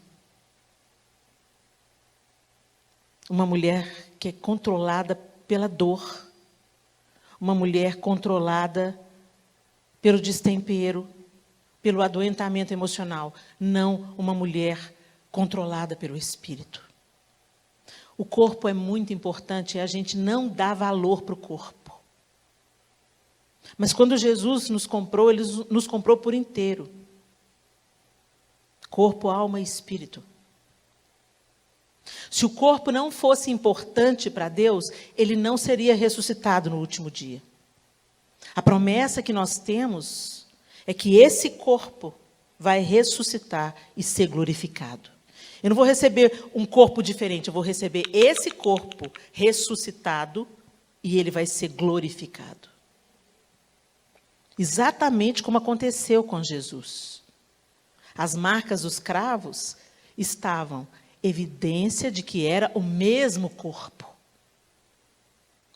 Speaker 1: Uma mulher que é controlada pela dor. Uma mulher controlada pelo destempero, pelo adoentamento emocional. Não uma mulher controlada pelo espírito. O corpo é muito importante e a gente não dá valor para o corpo. Mas quando Jesus nos comprou, Ele nos comprou por inteiro. Corpo, alma e espírito. Se o corpo não fosse importante para Deus, Ele não seria ressuscitado no último dia. A promessa que nós temos é que esse corpo vai ressuscitar e ser glorificado. Eu não vou receber um corpo diferente, eu vou receber esse corpo ressuscitado e ele vai ser glorificado. Exatamente como aconteceu com Jesus. As marcas dos cravos estavam evidência de que era o mesmo corpo.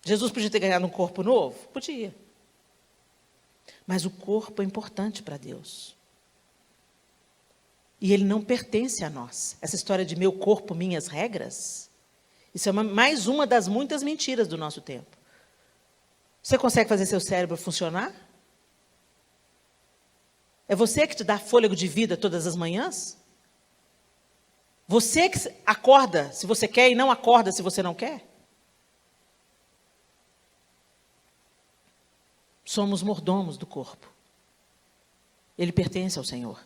Speaker 1: Jesus podia ter ganhado um corpo novo? Podia. Mas o corpo é importante para Deus. E ele não pertence a nós. Essa história de meu corpo, minhas regras, isso é mais uma das muitas mentiras do nosso tempo. Você consegue fazer seu cérebro funcionar? É você que te dá fôlego de vida todas as manhãs? Você que acorda se você quer e não acorda se você não quer? Somos mordomos do corpo. Ele pertence ao Senhor.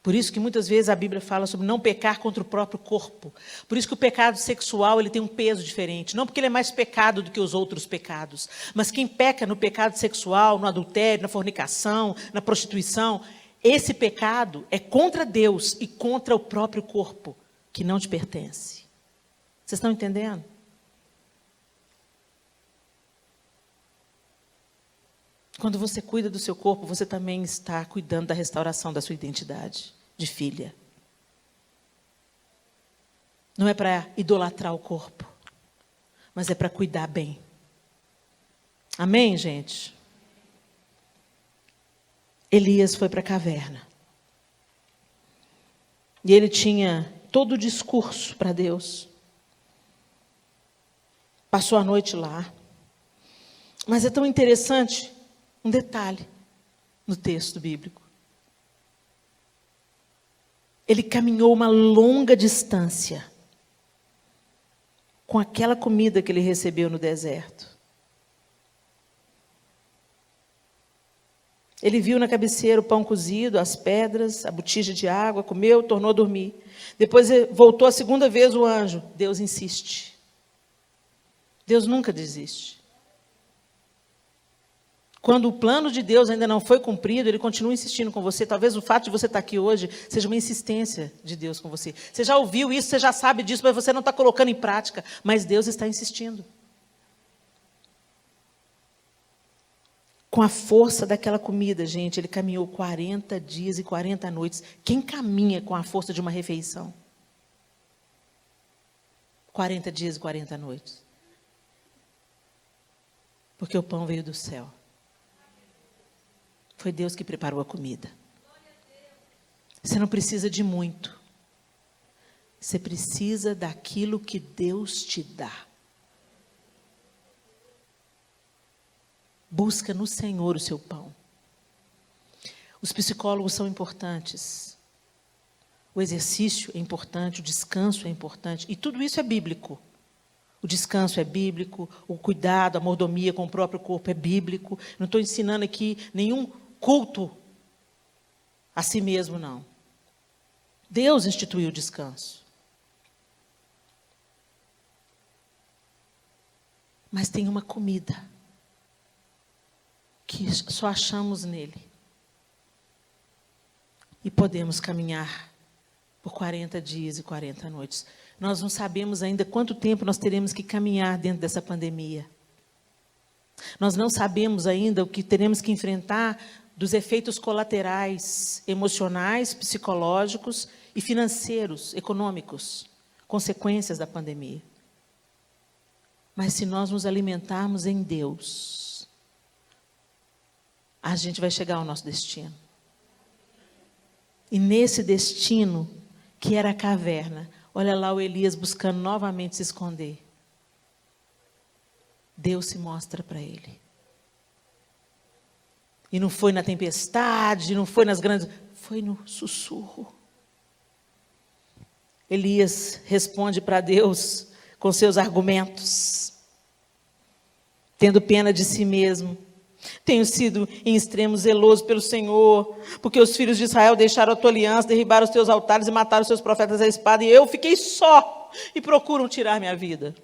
Speaker 1: Por isso que muitas vezes a Bíblia fala sobre não pecar contra o próprio corpo. Por isso que o pecado sexual ele tem um peso diferente. Não porque ele é mais pecado do que os outros pecados. Mas quem peca no pecado sexual, no adultério, na fornicação, na prostituição, esse pecado é contra Deus e contra o próprio corpo, que não te pertence. Vocês estão entendendo? Quando você cuida do seu corpo, você também está cuidando da restauração da sua identidade de filha. Não é para idolatrar o corpo, mas é para cuidar bem. Amém, gente? Elias foi para a caverna. E ele tinha todo o discurso para Deus. Passou a noite lá. Mas é tão interessante um detalhe no texto bíblico. Ele caminhou uma longa distância com aquela comida que ele recebeu no deserto. Ele viu na cabeceira o pão cozido, as pedras, a botija de água, comeu, tornou a dormir. Depois voltou a segunda vez o anjo. Deus insiste. Deus nunca desiste. Quando o plano de Deus ainda não foi cumprido, Ele continua insistindo com você. Talvez o fato de você estar aqui hoje seja uma insistência de Deus com você. Você já ouviu isso, você já sabe disso, mas você não está colocando em prática. Mas Deus está insistindo. Com a força daquela comida, gente, ele caminhou 40 dias e 40 noites. Quem caminha com a força de uma refeição? 40 dias e 40 noites. Porque o pão veio do céu. Foi Deus que preparou a comida. Você não precisa de muito. Você precisa daquilo que Deus te dá. Busca no Senhor o seu pão. Os psicólogos são importantes. O exercício é importante, o descanso é importante. E tudo isso é bíblico. O descanso é bíblico, o cuidado, a mordomia com o próprio corpo é bíblico. Não estou ensinando aqui nenhum culto a si mesmo, não. Deus instituiu o descanso. Mas tem uma comida que só achamos nele. E podemos caminhar por 40 dias e 40 noites. Nós não sabemos ainda quanto tempo nós teremos que caminhar dentro dessa pandemia. Nós não sabemos ainda o que teremos que enfrentar dos efeitos colaterais, emocionais, psicológicos e financeiros, econômicos, consequências da pandemia. Mas se nós nos alimentarmos em Deus, a gente vai chegar ao nosso destino. E nesse destino, que era a caverna, olha lá o Elias buscando novamente se esconder. Deus se mostra para ele. E não foi na tempestade, não foi nas grandes... Foi no sussurro. Elias responde para Deus com seus argumentos. Tendo pena de si mesmo. Tenho sido em extremo zeloso pelo Senhor, porque os filhos de Israel deixaram a tua aliança, derribaram os teus altares e mataram os teus profetas à espada, e eu fiquei só e procuram tirar minha vida.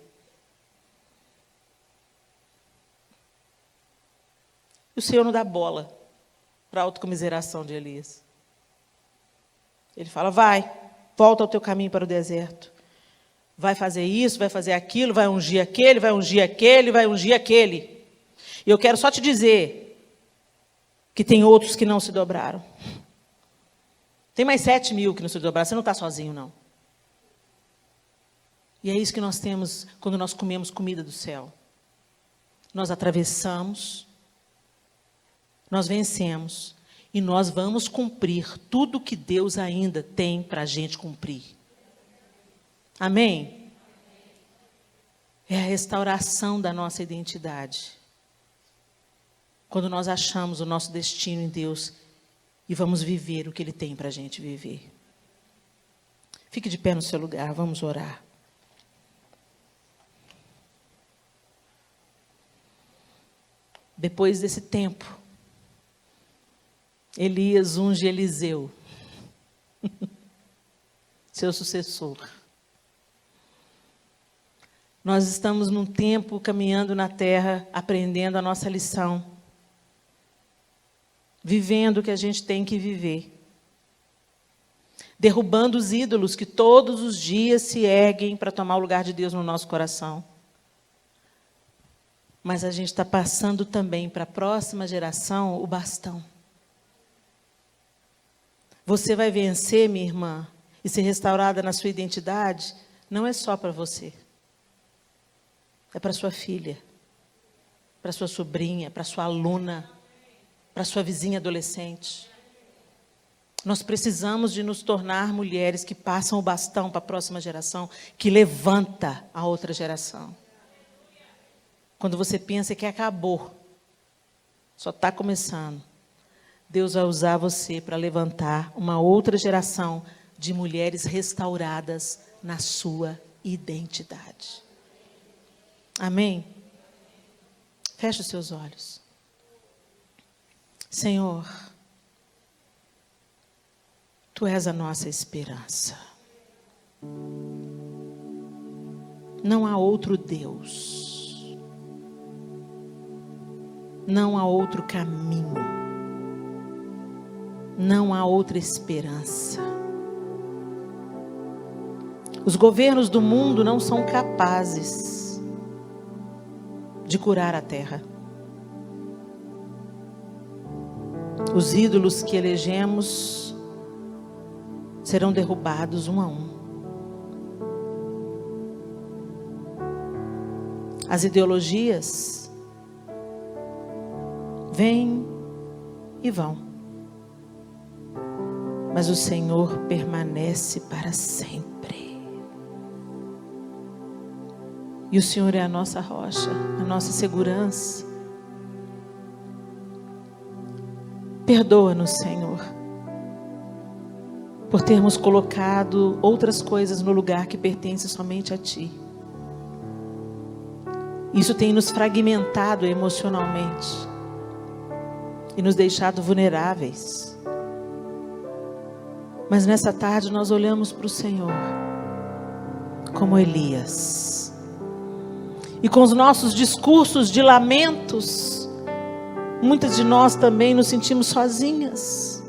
Speaker 1: E o Senhor não dá bola para a autocomiseração de Elias. Ele fala, vai, volta ao teu caminho para o deserto. Vai fazer isso, vai fazer aquilo, vai ungir aquele, vai ungir aquele, vai ungir aquele. E eu quero só te dizer que tem outros que não se dobraram. Tem mais 7.000 que não se dobraram. Você não está sozinho, não. E é isso que nós temos quando nós comemos comida do céu. Nós atravessamos, nós vencemos e nós vamos cumprir tudo que Deus ainda tem para a gente cumprir. Amém? É a restauração da nossa identidade. quando nós achamos o nosso destino em Deus e vamos viver o que Ele tem para a gente viver. Fique de pé no seu lugar, vamos orar. Depois desse tempo, Elias unge Eliseu, seu sucessor. Nós estamos num tempo caminhando na terra, aprendendo a nossa lição, vivendo o que a gente tem que viver, derrubando os ídolos que todos os dias se erguem para tomar o lugar de Deus no nosso coração. Mas a gente está passando também para a próxima geração o bastão. Você vai vencer, minha irmã, e ser restaurada na sua identidade, não é só para você. É para sua filha, para sua sobrinha, para sua aluna, para sua vizinha adolescente. Nós precisamos de nos tornar mulheres que passam o bastão para a próxima geração, que levanta a outra geração. Quando você pensa que acabou, só está começando, Deus vai usar você para levantar uma outra geração de mulheres restauradas na sua identidade. Amém? Feche os seus olhos. Senhor, Tu és a nossa esperança. Não há outro Deus. Não há outro caminho. Não há outra esperança. Os governos do mundo não são capazes de curar a terra. Os ídolos que elegemos serão derrubados um a um. As ideologias vêm e vão, mas o Senhor permanece para sempre. E o Senhor é a nossa rocha, a nossa segurança. Perdoa-nos, Senhor, por termos colocado outras coisas no lugar que pertence somente a Ti. Isso tem nos fragmentado emocionalmente e nos deixado vulneráveis. Mas nessa tarde nós olhamos para o Senhor como Elias. E com os nossos discursos de lamentos, muitas de nós também nos sentimos sozinhas.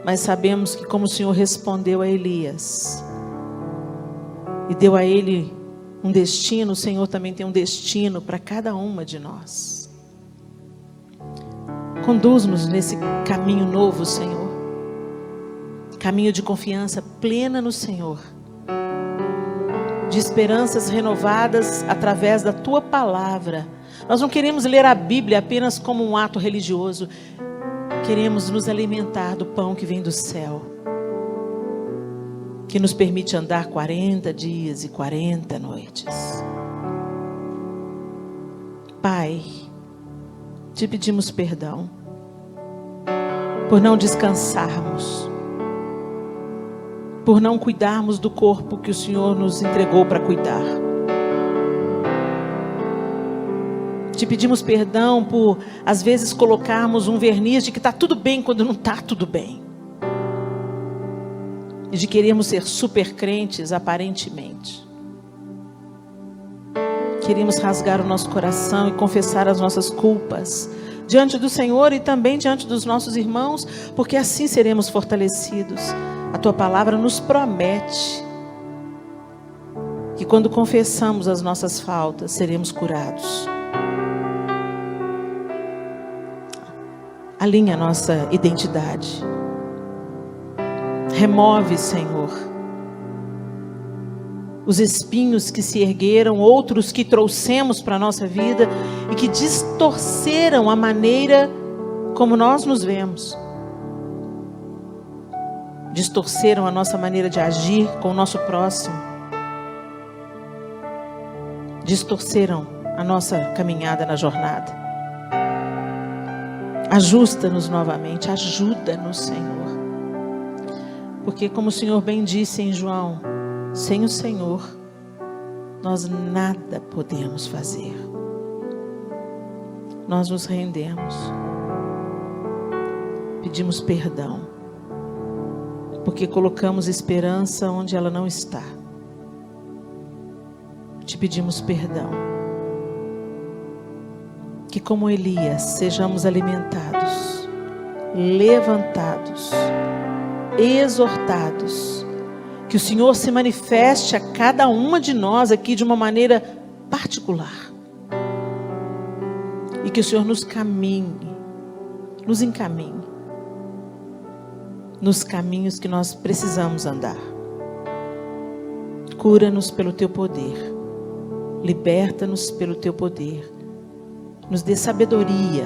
Speaker 1: Mas sabemos que como o Senhor respondeu a Elias e deu a ele um destino, o Senhor também tem um destino para cada uma de nós. Conduz-nos nesse caminho novo, Senhor. Caminho de confiança plena no Senhor. De esperanças renovadas através da Tua palavra. Nós não queremos ler a Bíblia apenas como um ato religioso. Queremos nos alimentar do pão que vem do céu. Que nos permite andar 40 dias e 40 noites. Pai, Te pedimos perdão por não descansarmos, por não cuidarmos do corpo que o Senhor nos entregou para cuidar. Te pedimos perdão por, às vezes, colocarmos um verniz de que está tudo bem quando não está tudo bem. E de querermos ser super crentes aparentemente. Queremos rasgar o nosso coração e confessar as nossas culpas diante do Senhor e também diante dos nossos irmãos, porque assim seremos fortalecidos. A Tua palavra nos promete que quando confessamos as nossas faltas, seremos curados. Alinha a nossa identidade. Remove, Senhor, os espinhos que se ergueram, outros que trouxemos para a nossa vida e que distorceram a maneira como nós nos vemos. Distorceram a nossa maneira de agir com o nosso próximo. Distorceram a nossa caminhada na jornada. Ajusta-nos novamente, ajuda-nos, Senhor. Porque como o Senhor bem disse em João, sem o Senhor, nós nada podemos fazer. Nós nos rendemos, pedimos perdão, porque colocamos esperança onde ela não está. Te pedimos perdão. Que como Elias sejamos alimentados, levantados, exortados. Que o Senhor se manifeste a cada uma de nós aqui de uma maneira particular. E que o Senhor nos encaminhe nos caminhos que nós precisamos andar. Cura-nos pelo Teu poder. Liberta-nos pelo Teu poder. Nos dê sabedoria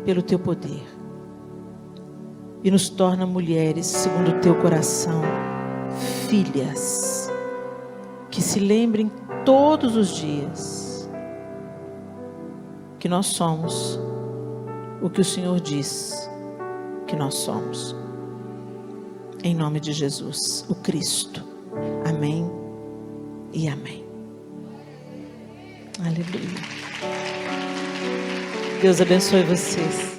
Speaker 1: pelo Teu poder. E nos torna mulheres segundo o Teu coração, filhas, que se lembrem todos os dias que nós somos o que o Senhor diz que nós somos. Em nome de Jesus, o Cristo. Amém e amém. Aleluia. Deus abençoe vocês.